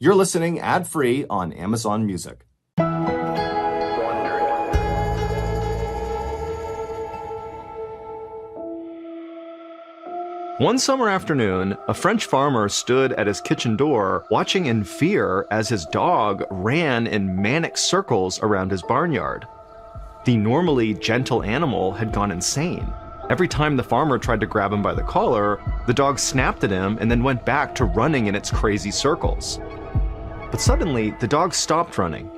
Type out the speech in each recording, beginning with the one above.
You're listening ad-free on Amazon Music. One summer afternoon, a French farmer stood at his kitchen door, watching in fear as his dog ran in manic circles around his barnyard. The normally gentle animal had gone insane. Every time the farmer tried to grab him by the collar, the dog snapped at him and then went back to running in its crazy circles. But suddenly, the dog stopped running.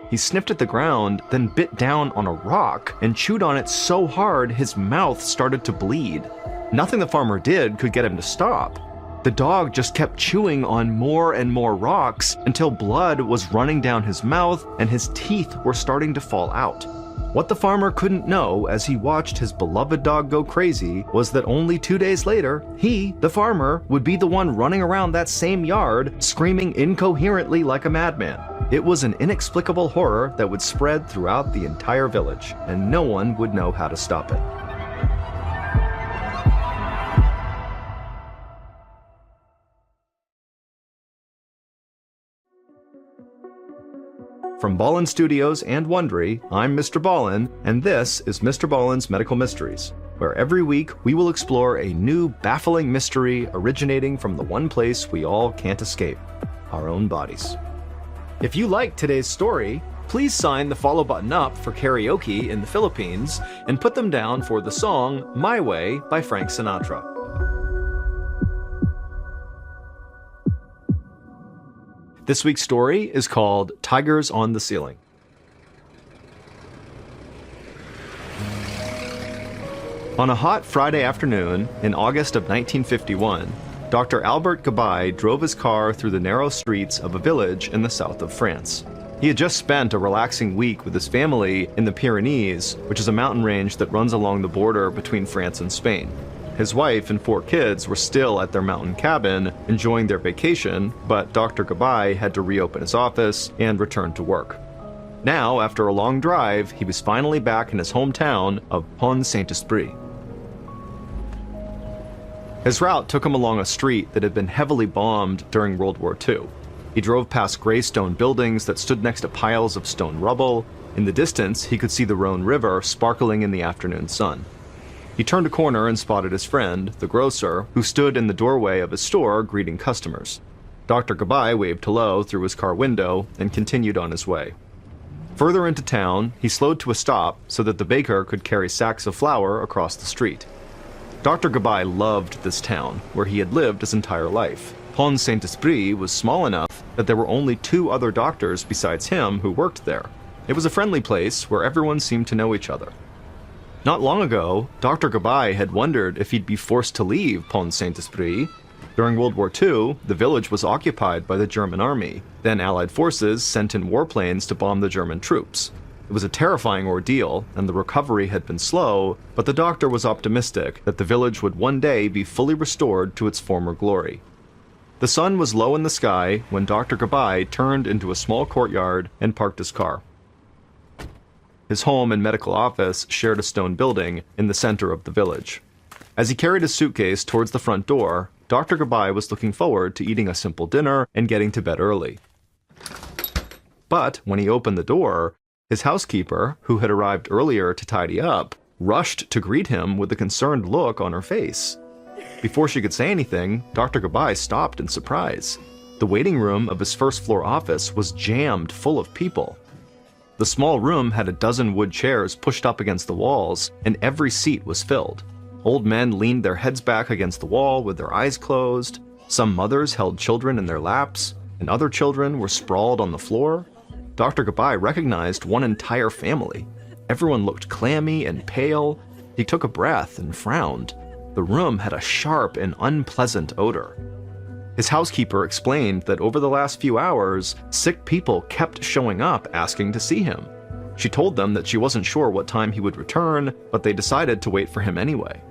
He sniffed at the ground, then bit down on a rock and chewed on it so hard his mouth started to bleed. Nothing the farmer did could get him to stop. The dog just kept chewing on more and more rocks until blood was running down his mouth and his teeth were starting to fall out. What the farmer couldn't know as he watched his beloved dog go crazy was that only 2 days later, he, the farmer, would be the one running around that same yard, screaming incoherently like a madman. It was an inexplicable horror that would spread throughout the entire village, and no one would know how to stop it. From Ballen Studios and Wondery, I'm Mr. Ballen, and this is MrBallen's Medical Mysteries, where every week we will explore a new baffling mystery originating from the one place we all can't escape, our own bodies. If you liked today's story, please sign the follow button up for karaoke in the Philippines and put them down for the song My Way by Frank Sinatra. This week's story is called Tigers on the Ceiling. On a hot Friday afternoon in August of 1951, Dr. Albert Gabay drove his car through the narrow streets of a village in the south of France. He had just spent a relaxing week with his family in the Pyrenees, which is a mountain range that runs along the border between France and Spain. His wife and 4 kids were still at their mountain cabin, enjoying their vacation, but Dr. Gabay had to reopen his office and return to work. Now, after a long drive, he was finally back in his hometown of Pont St. Esprit. His route took him along a street that had been heavily bombed during World War II. He drove past gray stone buildings that stood next to piles of stone rubble. In the distance, he could see the Rhone River sparkling in the afternoon sun. He turned a corner and spotted his friend, the grocer, who stood in the doorway of his store greeting customers. Dr. Gabay waved hello through his car window and continued on his way. Further into town, he slowed to a stop so that the baker could carry sacks of flour across the street. Dr. Gabay loved this town, where he had lived his entire life. Pont St. Esprit was small enough that there were only 2 other doctors besides him who worked there. It was a friendly place where everyone seemed to know each other. Not long ago, Dr. Gabay had wondered if he'd be forced to leave Pont St. Esprit. During World War II, the village was occupied by the German army. Then Allied forces sent in warplanes to bomb the German troops. It was a terrifying ordeal, and the recovery had been slow, but the doctor was optimistic that the village would one day be fully restored to its former glory. The sun was low in the sky when Dr. Gabay turned into a small courtyard and parked his car. His home and medical office shared a stone building in the center of the village. As he carried his suitcase towards the front door, Dr. Gabay was looking forward to eating a simple dinner and getting to bed early. But when he opened the door, his housekeeper, who had arrived earlier to tidy up, rushed to greet him with a concerned look on her face. Before she could say anything, Dr. Gabay stopped in surprise. The waiting room of his first-floor office was jammed full of people. The small room had a dozen wood chairs pushed up against the walls, and every seat was filled. Old men leaned their heads back against the wall with their eyes closed. Some mothers held children in their laps, and other children were sprawled on the floor. Dr. Gabay recognized one entire family. Everyone looked clammy and pale. He took a breath and frowned. The room had a sharp and unpleasant odor. His housekeeper explained that over the last few hours, sick people kept showing up asking to see him. She told them that she wasn't sure what time he would return, but they decided to wait for him anyway.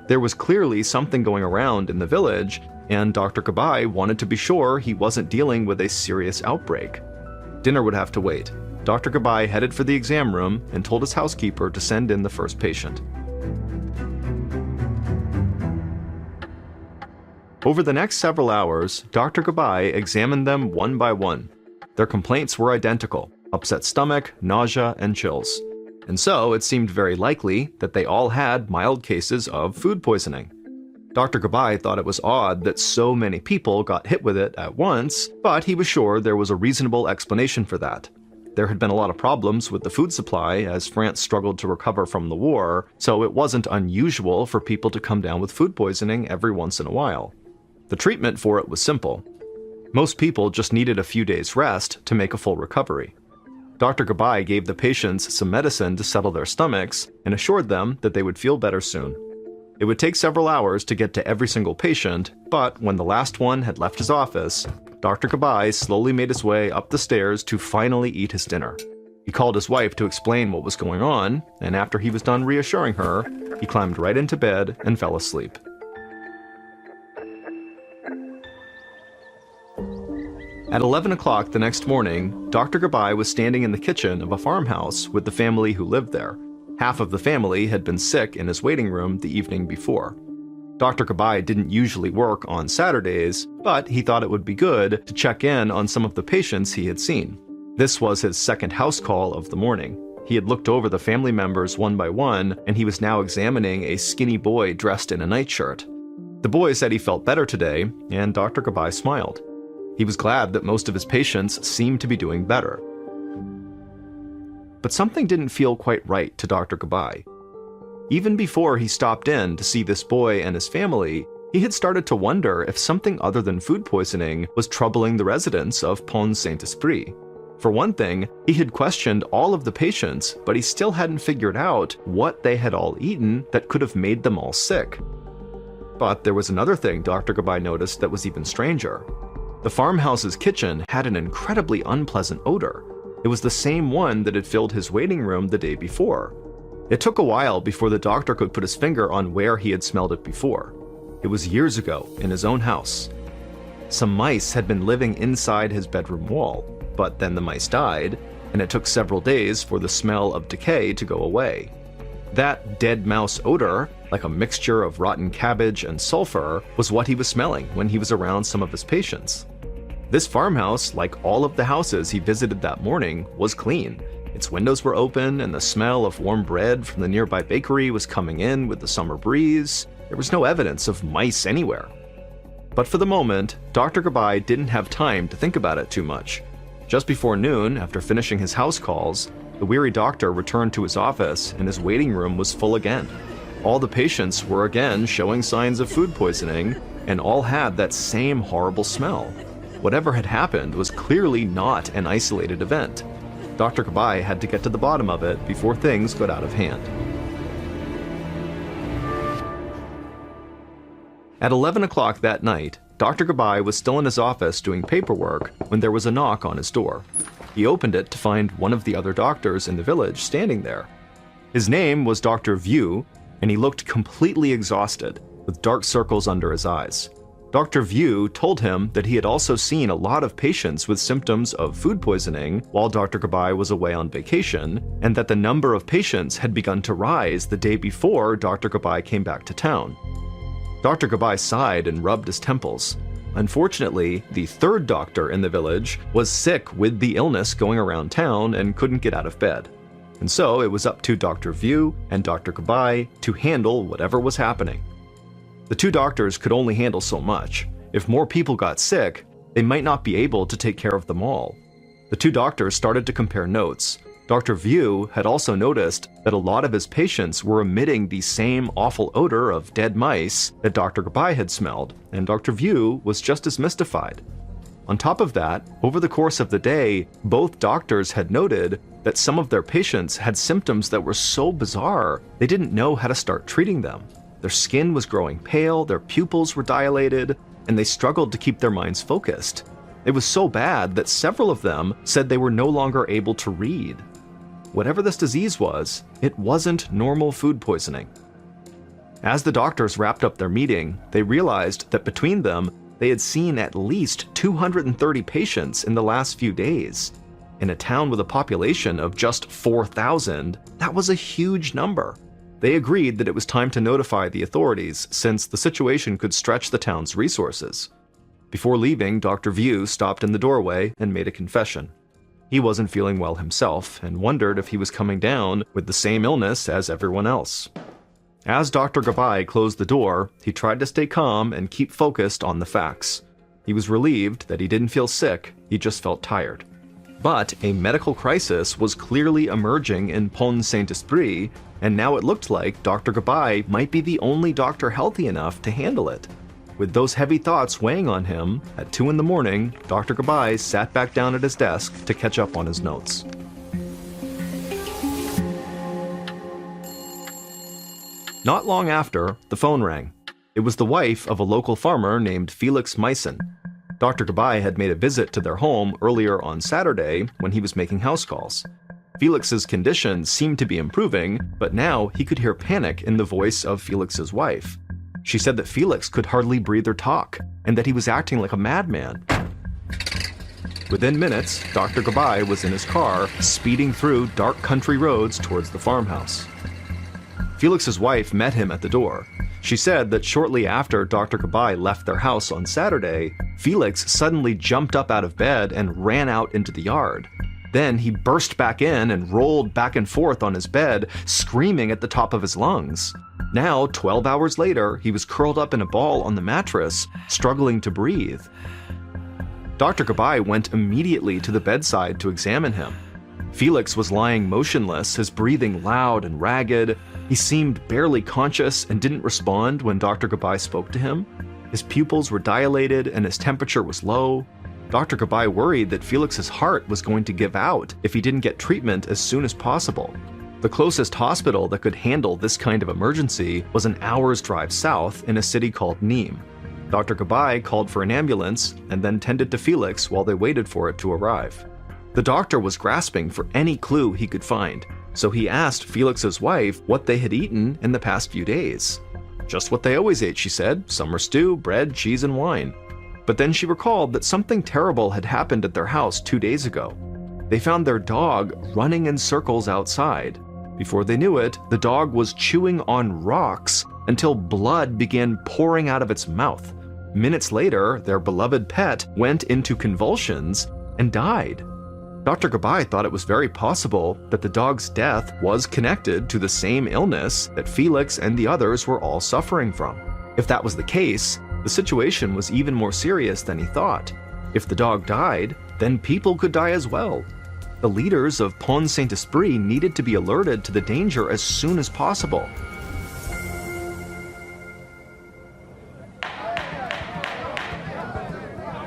There was clearly something going around in the village, and Dr. Gabay wanted to be sure he wasn't dealing with a serious outbreak. Dinner would have to wait. Dr. Gabay headed for the exam room and told his housekeeper to send in the first patient. Over the next several hours, Dr. Gabai examined them one by one. Their complaints were identical: upset stomach, nausea, and chills. And so it seemed very likely that they all had mild cases of food poisoning. Dr. Gabai thought it was odd that so many people got hit with it at once, but he was sure there was a reasonable explanation for that. There had been a lot of problems with the food supply as France struggled to recover from the war, so it wasn't unusual for people to come down with food poisoning every once in a while. The treatment for it was simple. Most people just needed a few days' rest to make a full recovery. Dr. Gabai gave the patients some medicine to settle their stomachs and assured them that they would feel better soon. It would take several hours to get to every single patient, but when the last one had left his office, Dr. Gabai slowly made his way up the stairs to finally eat his dinner. He called his wife to explain what was going on, and after he was done reassuring her, he climbed right into bed and fell asleep. At 11 o'clock the next morning, Dr. Gabai was standing in the kitchen of a farmhouse with the family who lived there. Half of the family had been sick in his waiting room the evening before. Dr. Gabai didn't usually work on Saturdays, but he thought it would be good to check in on some of the patients he had seen. This was his second house call of the morning. He had looked over the family members one by one, and he was now examining a skinny boy dressed in a nightshirt. The boy said he felt better today, and Dr. Gabai smiled. He was glad that most of his patients seemed to be doing better. But something didn't feel quite right to Dr. Gabai. Even before he stopped in to see this boy and his family, he had started to wonder if something other than food poisoning was troubling the residents of Pont St. Esprit. For one thing, he had questioned all of the patients, but he still hadn't figured out what they had all eaten that could have made them all sick. But there was another thing Dr. Gabai noticed that was even stranger. The farmhouse's kitchen had an incredibly unpleasant odor. It was the same one that had filled his waiting room the day before. It took a while before the doctor could put his finger on where he had smelled it before. It was years ago, in his own house. Some mice had been living inside his bedroom wall, but then the mice died, and it took several days for the smell of decay to go away. That dead mouse odor, like a mixture of rotten cabbage and sulfur, was what he was smelling when he was around some of his patients. This farmhouse, like all of the houses he visited that morning, was clean. Its windows were open, and the smell of warm bread from the nearby bakery was coming in with the summer breeze. There was no evidence of mice anywhere. But for the moment, Dr. Gabai didn't have time to think about it too much. Just before noon, after finishing his house calls, the weary doctor returned to his office, and his waiting room was full again. All the patients were again showing signs of food poisoning, and all had that same horrible smell. Whatever had happened was clearly not an isolated event. Dr. Gabai had to get to the bottom of it before things got out of hand. At 11 o'clock that night, Dr. Gabai was still in his office doing paperwork when there was a knock on his door. He opened it to find one of the other doctors in the village standing there. His name was Dr. Vieux, and he looked completely exhausted, with dark circles under his eyes. Dr. Vieux told him that he had also seen a lot of patients with symptoms of food poisoning while Dr. Gabai was away on vacation, and that the number of patients had begun to rise the day before Dr. Gabai came back to town. Dr. Gabai sighed and rubbed his temples. Unfortunately, the third doctor in the village was sick with the illness going around town and couldn't get out of bed. And so it was up to Dr. Vieux and Dr. Gabai to handle whatever was happening. The two doctors could only handle so much. If more people got sick, they might not be able to take care of them all. The two doctors started to compare notes. Dr. Vieux had also noticed that a lot of his patients were emitting the same awful odor of dead mice that Dr. Gabai had smelled, and Dr. Vieux was just as mystified. On top of that, over the course of the day, both doctors had noted that some of their patients had symptoms that were so bizarre, they didn't know how to start treating them. Their skin was growing pale, their pupils were dilated, and they struggled to keep their minds focused. It was so bad that several of them said they were no longer able to read. Whatever this disease was, it wasn't normal food poisoning. As the doctors wrapped up their meeting, they realized that between them, they had seen at least 230 patients in the last few days. In a town with a population of just 4,000, that was a huge number. They agreed that it was time to notify the authorities since the situation could stretch the town's resources. Before leaving, Dr. View stopped in the doorway and made a confession. He wasn't feeling well himself and wondered if he was coming down with the same illness as everyone else. As Dr. Gabai closed the door, he tried to stay calm and keep focused on the facts. He was relieved that he didn't feel sick, he just felt tired. But a medical crisis was clearly emerging in Pont St. Esprit, and now it looked like Dr. Gabai might be the only doctor healthy enough to handle it. With those heavy thoughts weighing on him, at 2 a.m, Dr. Gabai sat back down at his desk to catch up on his notes. Not long after, the phone rang. It was the wife of a local farmer named Felix Meissen. Dr. Gabai had made a visit to their home earlier on Saturday when he was making house calls. Felix's condition seemed to be improving, but now he could hear panic in the voice of Felix's wife. She said that Felix could hardly breathe or talk, and that he was acting like a madman. Within minutes, Dr. Gabai was in his car, speeding through dark country roads towards the farmhouse. Felix's wife met him at the door. She said that shortly after Dr. Gabai left their house on Saturday, Felix suddenly jumped up out of bed and ran out into the yard. Then he burst back in and rolled back and forth on his bed, screaming at the top of his lungs. Now, 12 hours later, he was curled up in a ball on the mattress, struggling to breathe. Dr. Gabai went immediately to the bedside to examine him. Felix was lying motionless, his breathing loud and ragged. He seemed barely conscious and didn't respond when Dr. Gabai spoke to him. His pupils were dilated and his temperature was low. Dr. Gabai worried that Felix's heart was going to give out if he didn't get treatment as soon as possible. The closest hospital that could handle this kind of emergency was an hour's drive south in a city called Nîmes. Dr. Gabai called for an ambulance and then tended to Felix while they waited for it to arrive. The doctor was grasping for any clue he could find, so he asked Felix's wife what they had eaten in the past few days. Just what they always ate, she said, summer stew, bread, cheese, and wine. But then she recalled that something terrible had happened at their house 2 days ago. They found their dog running in circles outside. Before they knew it, the dog was chewing on rocks until blood began pouring out of its mouth. Minutes later, their beloved pet went into convulsions and died. Dr. Gabai thought it was very possible that the dog's death was connected to the same illness that Felix and the others were all suffering from. If that was the case, the situation was even more serious than he thought. If the dog died, then people could die as well. The leaders of Pont St. Esprit needed to be alerted to the danger as soon as possible.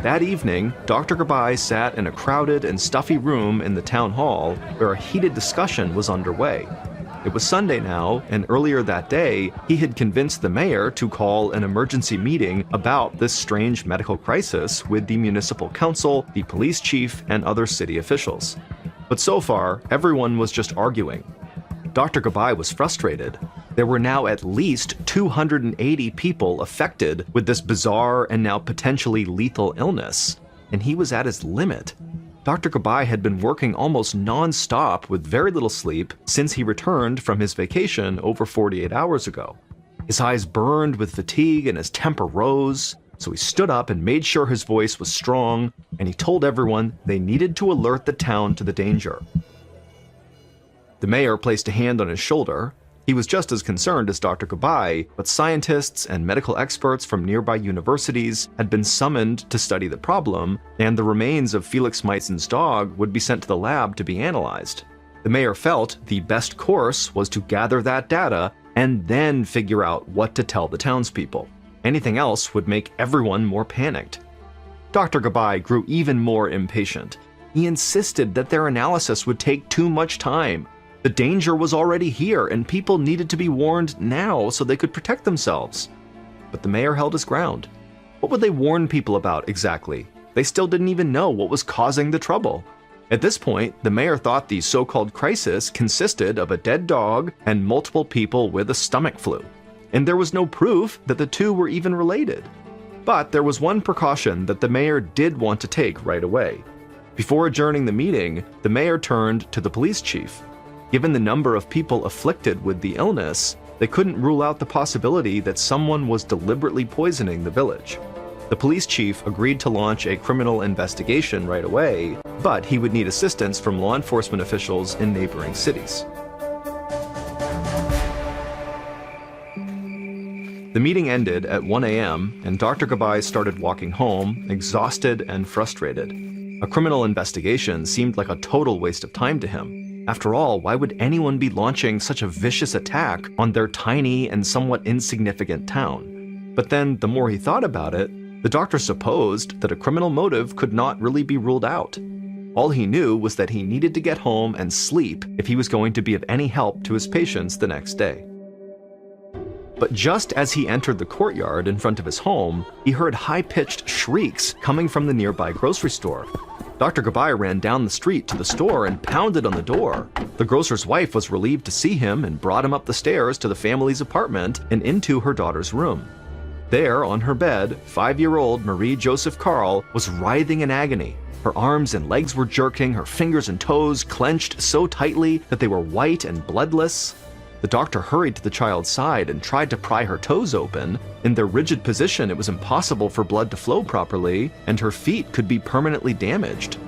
That evening, Dr. Gabai sat in a crowded and stuffy room in the town hall where a heated discussion was underway. It was Sunday now, and earlier that day, he had convinced the mayor to call an emergency meeting about this strange medical crisis with the municipal council, the police chief, and other city officials. But so far, everyone was just arguing. Dr. Gabai was frustrated. There were now at least 280 people affected with this bizarre and now potentially lethal illness, and he was at his limit. Dr. Gabai had been working almost non-stop with very little sleep since he returned from his vacation over 48 hours ago. His eyes burned with fatigue and his temper rose, so he stood up and made sure his voice was strong, and he told everyone they needed to alert the town to the danger. The mayor placed a hand on his shoulder. He was just as concerned as Dr. Gabai, but scientists and medical experts from nearby universities had been summoned to study the problem, and the remains of Felix Meissen's dog would be sent to the lab to be analyzed. The mayor felt the best course was to gather that data and then figure out what to tell the townspeople. Anything else would make everyone more panicked. Dr. Gabai grew even more impatient. He insisted that their analysis would take too much time. The danger was already here, and people needed to be warned now so they could protect themselves. But the mayor held his ground. What would they warn people about exactly? They still didn't even know what was causing the trouble. At this point, the mayor thought the so-called crisis consisted of a dead dog and multiple people with a stomach flu, and there was no proof that the two were even related. But there was one precaution that the mayor did want to take right away. Before adjourning the meeting, the mayor turned to the police chief. Given the number of people afflicted with the illness, they couldn't rule out the possibility that someone was deliberately poisoning the village. The police chief agreed to launch a criminal investigation right away, but he would need assistance from law enforcement officials in neighboring cities. The meeting ended at 1 a.m., and Dr. Gabay started walking home, exhausted and frustrated. A criminal investigation seemed like a total waste of time to him. After all, why would anyone be launching such a vicious attack on their tiny and somewhat insignificant town? But then, the more he thought about it, the doctor supposed that a criminal motive could not really be ruled out. All he knew was that he needed to get home and sleep if he was going to be of any help to his patients the next day. But just as he entered the courtyard in front of his home, he heard high-pitched shrieks coming from the nearby grocery store. Dr. Gabay ran down the street to the store and pounded on the door. The grocer's wife was relieved to see him and brought him up the stairs to the family's apartment and into her daughter's room. There, on her bed, 5-year-old Marie Joseph Carl was writhing in agony. Her arms and legs were jerking, her fingers and toes clenched so tightly that they were white and bloodless. The doctor hurried to the child's side and tried to pry her toes open. In their rigid position, it was impossible for blood to flow properly, and her feet could be permanently damaged.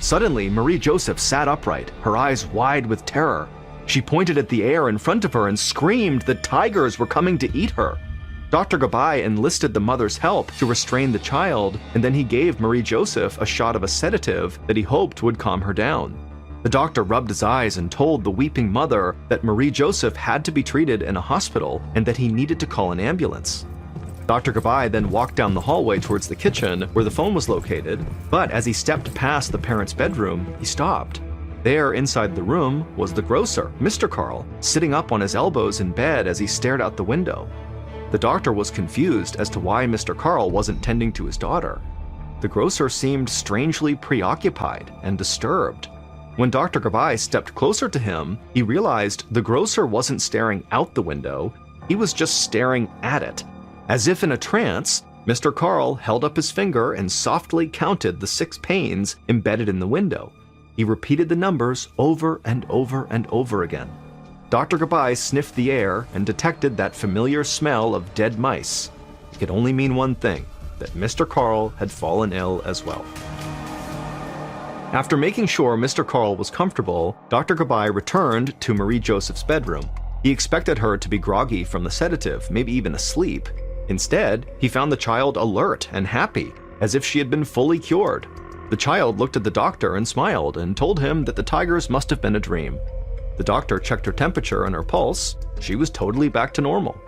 Suddenly, Marie Joseph sat upright, her eyes wide with terror. She pointed at the air in front of her and screamed that tigers were coming to eat her. Dr. Gabay enlisted the mother's help to restrain the child, and then he gave Marie Joseph a shot of a sedative that he hoped would calm her down. The doctor rubbed his eyes and told the weeping mother that Marie Joseph had to be treated in a hospital and that he needed to call an ambulance. Dr. Gabay then walked down the hallway towards the kitchen where the phone was located, but as he stepped past the parents' bedroom, he stopped. There, inside the room, was the grocer, Mr. Carl, sitting up on his elbows in bed as he stared out the window. The doctor was confused as to why Mr. Carl wasn't tending to his daughter. The grocer seemed strangely preoccupied and disturbed. When Dr. Gabay stepped closer to him, he realized the grocer wasn't staring out the window, he was just staring at it. As if in a trance, Mr. Carl held up his finger and softly counted the 6 panes embedded in the window. He repeated the numbers over and over and over again. Dr. Gabay sniffed the air and detected that familiar smell of dead mice. It could only mean one thing, that Mr. Carl had fallen ill as well. After making sure Mr. Carl was comfortable, Dr. Gabay returned to Marie Joseph's bedroom. He expected her to be groggy from the sedative, maybe even asleep. Instead, he found the child alert and happy, as if she had been fully cured. The child looked at the doctor and smiled and told him that the tigers must have been a dream. The doctor checked her temperature and her pulse. She was totally back to normal.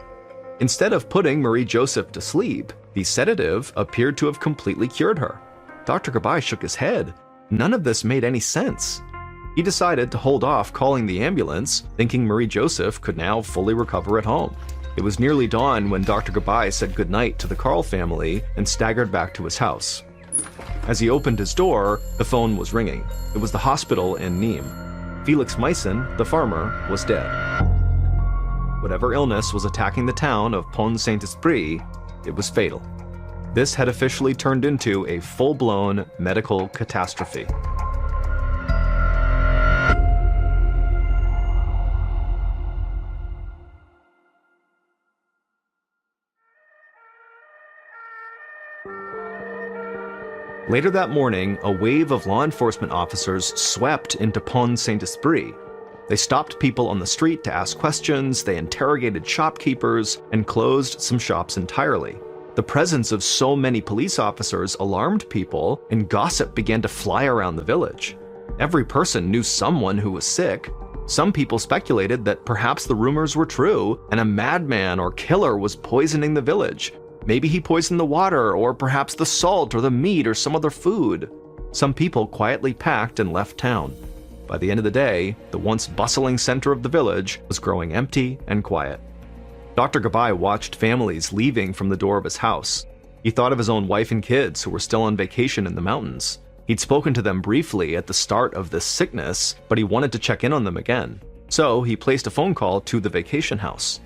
Instead of putting Marie Joseph to sleep, the sedative appeared to have completely cured her. Dr. Gabay shook his head. None of this made any sense. He decided to hold off calling the ambulance, thinking Marie Joseph could now fully recover at home. It was nearly dawn when Dr. Gabay said goodnight to the Carl family and staggered back to his house. As he opened his door, the phone was ringing. It was the hospital in Nîmes. Felix Meissen, the farmer, was dead. Whatever illness was attacking the town of Pont St. Esprit, it was fatal. This had officially turned into a full-blown medical catastrophe. Later that morning, a wave of law enforcement officers swept into Pont St. Esprit. They stopped people on the street to ask questions, they interrogated shopkeepers, and closed some shops entirely. The presence of so many police officers alarmed people, and gossip began to fly around the village. Every person knew someone who was sick. Some people speculated that perhaps the rumors were true, and a madman or killer was poisoning the village. Maybe he poisoned the water, or perhaps the salt or the meat or some other food. Some people quietly packed and left town. By the end of the day, the once bustling center of the village was growing empty and quiet. Dr. Gabay watched families leaving from the door of his house. He thought of his own wife and kids who were still on vacation in the mountains. He'd spoken to them briefly at the start of this sickness, but he wanted to check in on them again. So he placed a phone call to the vacation house.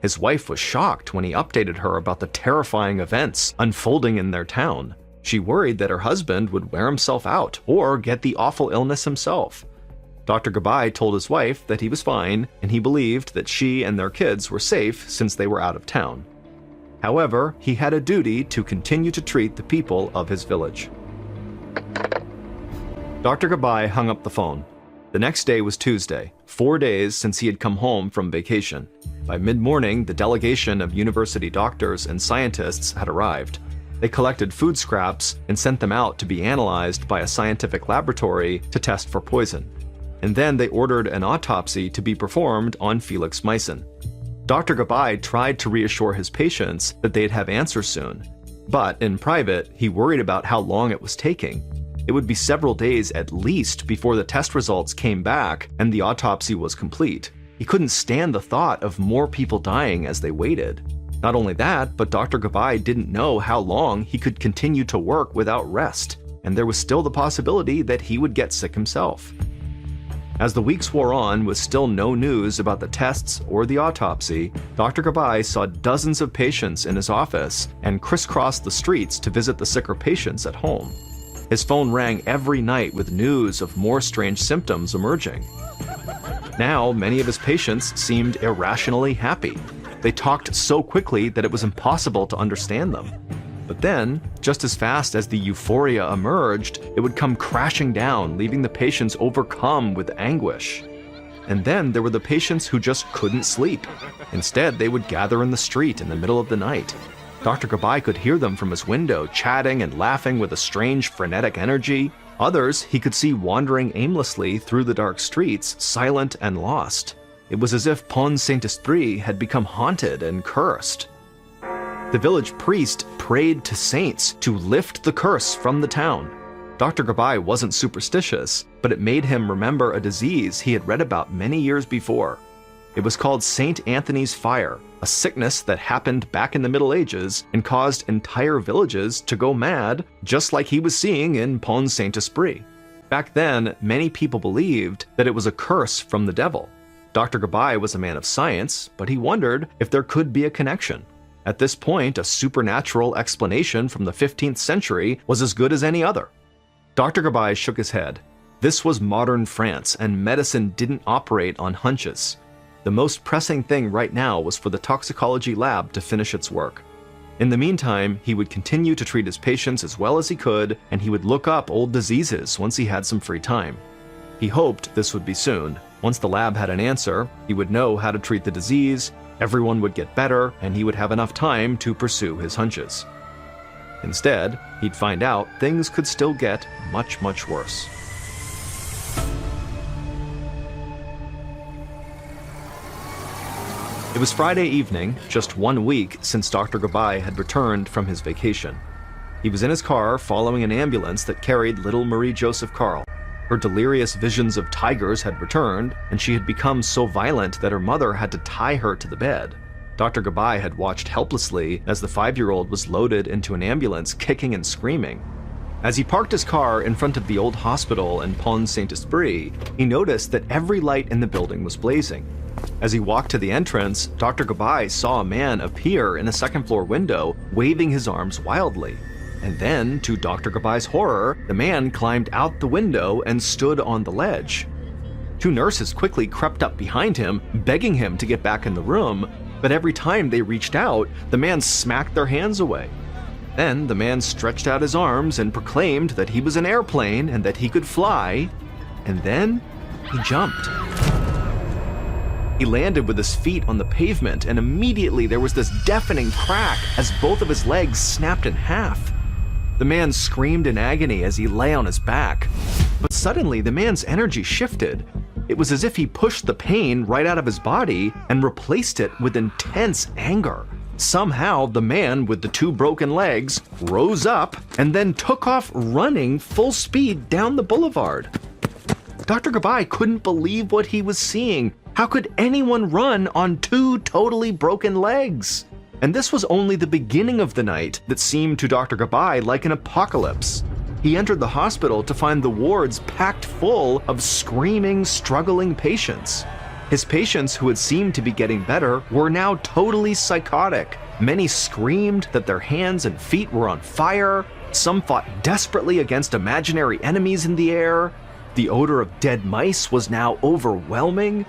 His wife was shocked when he updated her about the terrifying events unfolding in their town. She worried that her husband would wear himself out or get the awful illness himself. Dr. Gabay told his wife that he was fine, and he believed that she and their kids were safe since they were out of town. However, he had a duty to continue to treat the people of his village. Dr. Gabay hung up the phone. The next day was Tuesday, 4 days since he had come home from vacation. By mid-morning, the delegation of university doctors and scientists had arrived. They collected food scraps and sent them out to be analyzed by a scientific laboratory to test for poison. And then they ordered an autopsy to be performed on Felix Meissen. Dr. Gabay tried to reassure his patients that they'd have answers soon. But in private, he worried about how long it was taking. It would be several days at least before the test results came back and the autopsy was complete. He couldn't stand the thought of more people dying as they waited. Not only that, but Dr. Gabay didn't know how long he could continue to work without rest, and there was still the possibility that he would get sick himself. As the weeks wore on with still no news about the tests or the autopsy, Dr. Gabay saw dozens of patients in his office and crisscrossed the streets to visit the sicker patients at home. His phone rang every night with news of more strange symptoms emerging. Now, many of his patients seemed irrationally happy. They talked so quickly that it was impossible to understand them. But then, just as fast as the euphoria emerged, it would come crashing down, leaving the patients overcome with anguish. And then there were the patients who just couldn't sleep. Instead, they would gather in the street in the middle of the night. Dr. Gabay could hear them from his window, chatting and laughing with a strange, frenetic energy. Others he could see wandering aimlessly through the dark streets, silent and lost. It was as if Pont St. Esprit had become haunted and cursed. The village priest prayed to saints to lift the curse from the town. Dr. Gabay wasn't superstitious, but it made him remember a disease he had read about many years before. It was called St. Anthony's Fire, a sickness that happened back in the Middle Ages and caused entire villages to go mad, just like he was seeing in Pont St. Esprit. Back then, many people believed that it was a curse from the devil. Dr. Gabay was a man of science, but he wondered if there could be a connection. At this point, a supernatural explanation from the 15th century was as good as any other. Dr. Gabay shook his head. This was modern France, and medicine didn't operate on hunches. The most pressing thing right now was for the toxicology lab to finish its work. In the meantime, he would continue to treat his patients as well as he could, and he would look up old diseases once he had some free time. He hoped this would be soon. Once the lab had an answer, he would know how to treat the disease, everyone would get better, and he would have enough time to pursue his hunches. Instead, he'd find out things could still get much, much worse. It was Friday evening, just 1 week since Dr. Gabay had returned from his vacation. He was in his car following an ambulance that carried little Marie Joseph Carl. Her delirious visions of tigers had returned, and she had become so violent that her mother had to tie her to the bed. Dr. Gabay had watched helplessly as the 5-year-old was loaded into an ambulance, kicking and screaming. As he parked his car in front of the old hospital in Pont St. Esprit, he noticed that every light in the building was blazing. As he walked to the entrance, Dr. Gabay saw a man appear in a second-floor window, waving his arms wildly. And then, to Dr. Gabay's horror, the man climbed out the window and stood on the ledge. 2 nurses quickly crept up behind him, begging him to get back in the room, but every time they reached out, the man smacked their hands away. Then the man stretched out his arms and proclaimed that he was an airplane and that he could fly, and then he jumped. He landed with his feet on the pavement, and immediately there was this deafening crack as both of his legs snapped in half. The man screamed in agony as he lay on his back. But suddenly, the man's energy shifted. It was as if he pushed the pain right out of his body and replaced it with intense anger. Somehow, the man with the 2 broken legs rose up and then took off running full speed down the boulevard. Dr. Gabay couldn't believe what he was seeing. How could anyone run on 2 totally broken legs? And this was only the beginning of the night that seemed to Dr. Gabay like an apocalypse. He entered the hospital to find the wards packed full of screaming, struggling patients. His patients, who had seemed to be getting better, were now totally psychotic. Many screamed that their hands and feet were on fire. Some fought desperately against imaginary enemies in the air. The odor of dead mice was now overwhelming.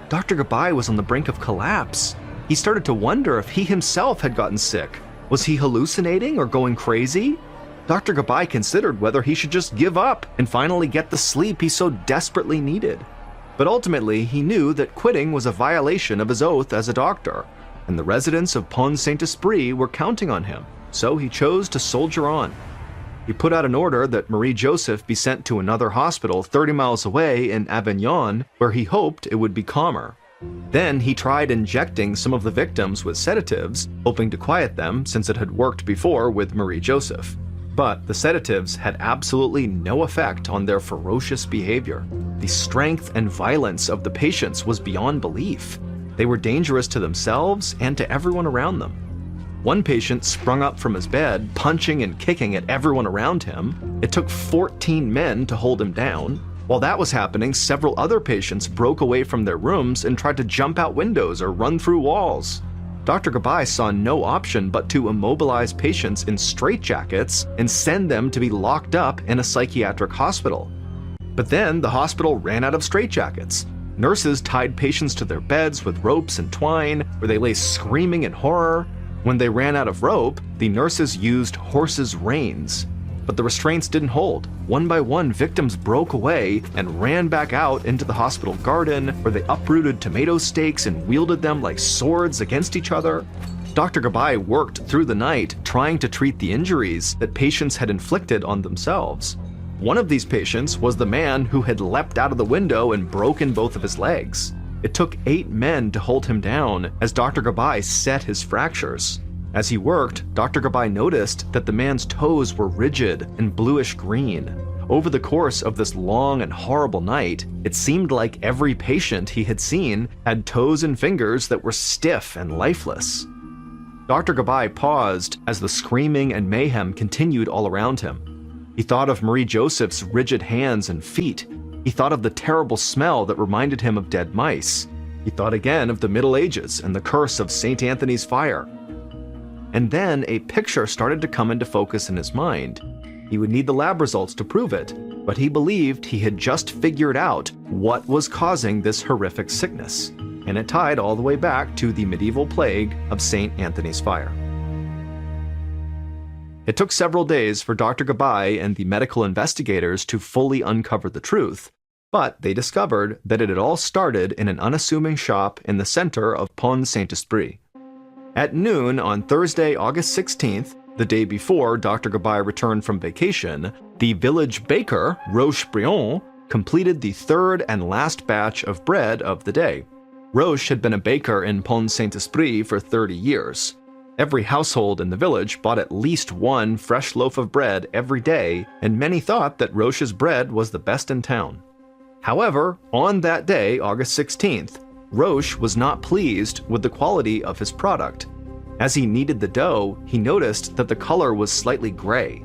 Dr. Gabai was on the brink of collapse. He started to wonder if he himself had gotten sick. Was he hallucinating or going crazy? Dr. Gabai considered whether he should just give up and finally get the sleep he so desperately needed. But ultimately, he knew that quitting was a violation of his oath as a doctor, and the residents of Pont St. Esprit were counting on him, so he chose to soldier on. He put out an order that Marie-Joseph be sent to another hospital 30 miles away in Avignon, where he hoped it would be calmer. Then he tried injecting some of the victims with sedatives, hoping to quiet them since it had worked before with Marie-Joseph. But the sedatives had absolutely no effect on their ferocious behavior. The strength and violence of the patients was beyond belief. They were dangerous to themselves and to everyone around them. One patient sprung up from his bed, punching and kicking at everyone around him. It took 14 men to hold him down. While that was happening, several other patients broke away from their rooms and tried to jump out windows or run through walls. Dr. Gabai saw no option but to immobilize patients in straitjackets and send them to be locked up in a psychiatric hospital. But then the hospital ran out of straitjackets. Nurses tied patients to their beds with ropes and twine, where they lay screaming in horror. When they ran out of rope, the nurses used horses' reins. But the restraints didn't hold. One by one, victims broke away and ran back out into the hospital garden, where they uprooted tomato stakes and wielded them like swords against each other. Dr. Gabai worked through the night trying to treat the injuries that patients had inflicted on themselves. One of these patients was the man who had leapt out of the window and broken both of his legs. It took 8 men to hold him down as Dr. Gabai set his fractures. As he worked, Dr. Gabai noticed that the man's toes were rigid and bluish-green. Over the course of this long and horrible night, it seemed like every patient he had seen had toes and fingers that were stiff and lifeless. Dr. Gabai paused as the screaming and mayhem continued all around him. He thought of Marie-Joseph's rigid hands and feet. He thought of the terrible smell that reminded him of dead mice. He thought again of the Middle Ages and the curse of St. Anthony's fire. And then a picture started to come into focus in his mind. He would need the lab results to prove it, but he believed he had just figured out what was causing this horrific sickness, and it tied all the way back to the medieval plague of St. Anthony's fire. It took several days for Dr. Gabai and the medical investigators to fully uncover the truth, but they discovered that it had all started in an unassuming shop in the center of Pont St. Esprit. At noon on Thursday, August 16th, the day before Dr. Gabai returned from vacation, the village baker, Roche Brion, completed the third and last batch of bread of the day. Roche had been a baker in Pont St. Esprit for 30 years. Every household in the village bought at least one fresh loaf of bread every day, and many thought that Roche's bread was the best in town. However, on that day, August 16th, Roche was not pleased with the quality of his product. As he kneaded the dough, he noticed that the color was slightly gray.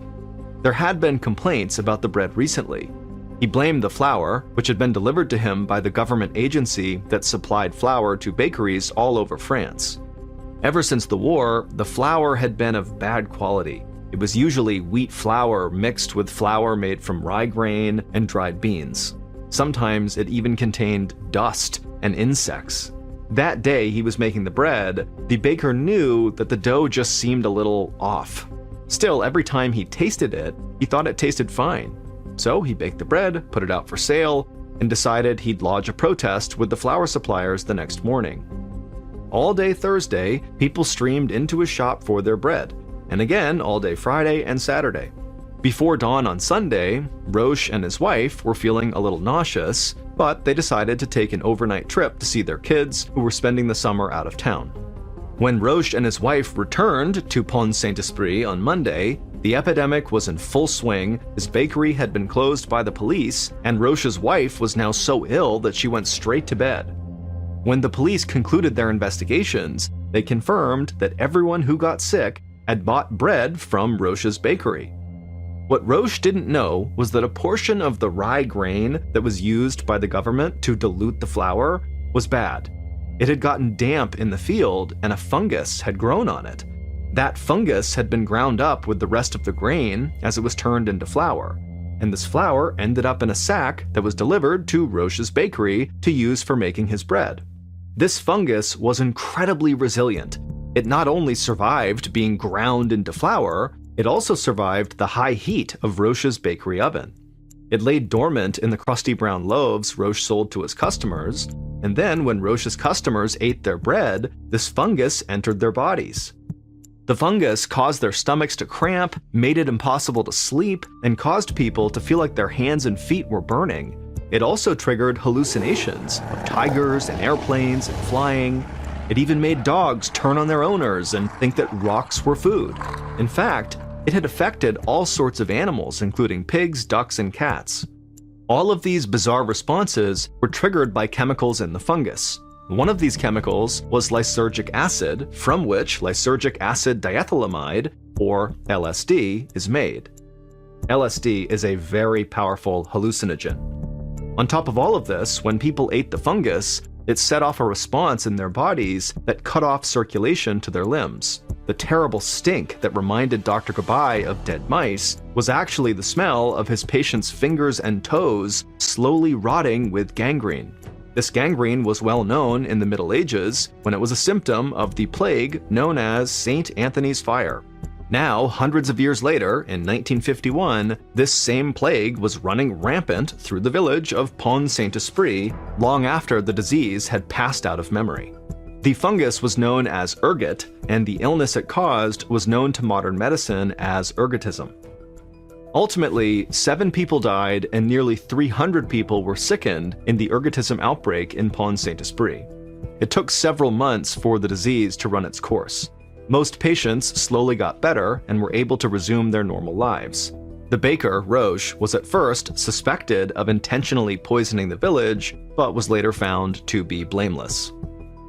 There had been complaints about the bread recently. He blamed the flour, which had been delivered to him by the government agency that supplied flour to bakeries all over France. Ever since the war, the flour had been of bad quality. It was usually wheat flour mixed with flour made from rye grain and dried beans. Sometimes it even contained dust and insects. That day he was making the bread, the baker knew that the dough just seemed a little off. Still, every time he tasted it, he thought it tasted fine. So he baked the bread, put it out for sale, and decided he'd lodge a protest with the flour suppliers the next morning. All day Thursday, people streamed into his shop for their bread, and again all day Friday and Saturday. Before dawn on Sunday, Roche and his wife were feeling a little nauseous, but they decided to take an overnight trip to see their kids who were spending the summer out of town. When Roche and his wife returned to Pont St. Esprit on Monday, the epidemic was in full swing, his bakery had been closed by the police, and Roche's wife was now so ill that she went straight to bed. When the police concluded their investigations, they confirmed that everyone who got sick had bought bread from Roche's bakery. What Roche didn't know was that a portion of the rye grain that was used by the government to dilute the flour was bad. It had gotten damp in the field and a fungus had grown on it. That fungus had been ground up with the rest of the grain as it was turned into flour. and this flour ended up in a sack that was delivered to Roche's bakery to use for making his bread. This fungus was incredibly resilient. It not only survived being ground into flour, it also survived the high heat of Roche's bakery oven. It lay dormant in the crusty brown loaves Roche sold to his customers, and then when Roche's customers ate their bread, this fungus entered their bodies. The fungus caused their stomachs to cramp, made it impossible to sleep, and caused people to feel like their hands and feet were burning. It also triggered hallucinations of tigers and airplanes and flying. It even made dogs turn on their owners and think that rocks were food. In fact, it had affected all sorts of animals, including pigs, ducks, and cats. All of these bizarre responses were triggered by chemicals in the fungus. One of these chemicals was lysergic acid, from which lysergic acid diethylamide, or LSD, is made. LSD is a very powerful hallucinogen. On top of all of this, when people ate the fungus, it set off a response in their bodies that cut off circulation to their limbs. The terrible stink that reminded Dr. Gabai of dead mice was actually the smell of his patient's fingers and toes slowly rotting with gangrene. This gangrene was well known in the Middle Ages when it was a symptom of the plague known as St. Anthony's fire. Now, hundreds of years later, in 1951, this same plague was running rampant through the village of Pont St. Esprit long after the disease had passed out of memory. The fungus was known as ergot, and the illness it caused was known to modern medicine as ergotism. Ultimately, 7 people died and nearly 300 people were sickened in the ergotism outbreak in Pont St. Esprit. It took several months for the disease to run its course. Most patients slowly got better and were able to resume their normal lives. The baker, Roche, was at first suspected of intentionally poisoning the village, but was later found to be blameless.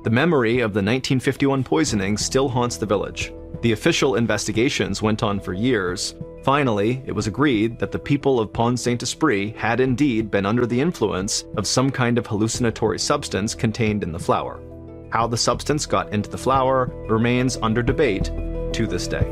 The memory of the 1951 poisoning still haunts the village. The official investigations went on for years. Finally, it was agreed that the people of Pont St. Esprit had indeed been under the influence of some kind of hallucinatory substance contained in the flour. How the substance got into the flour remains under debate to this day.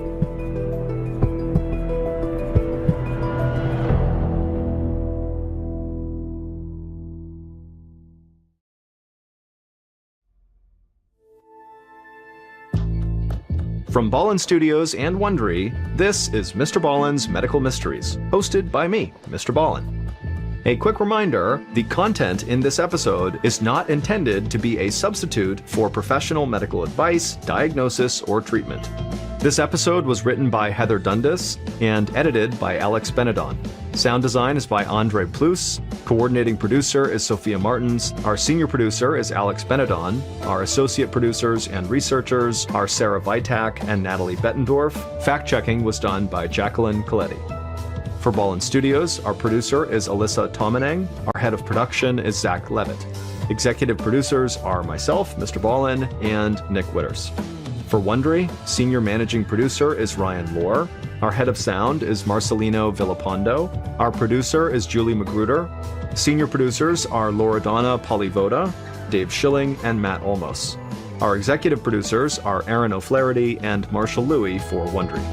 From Ballen Studios and Wondery, this is Mr. Ballen's Medical Mysteries, hosted by me, Mr. Ballen. A quick reminder, the content in this episode is not intended to be a substitute for professional medical advice, diagnosis, or treatment. This episode was written by Heather Dundas and edited by Alex Benedon. Sound design is by Andre Plus. Coordinating producer is Sophia Martins. Our senior producer is Alex Benedon. Our associate producers and researchers are Sarah Vitak and Natalie Bettendorf. Fact-checking was done by Jacqueline Coletti. For Ballen Studios, our producer is Alyssa Tomanang. Our head of production is Zach Levitt. Executive producers are myself, Mr. Ballen, and Nick Witters. For Wondery, senior managing producer is Ryan Lohr. Our head of sound is Marcelino Villalpando. Our producer is Julie Magruder. Senior producers are Loredana Polivoda, Dave Schilling, and Matt Olmos. Our executive producers are Aaron O'Flaherty and Marshall Louie for Wondery.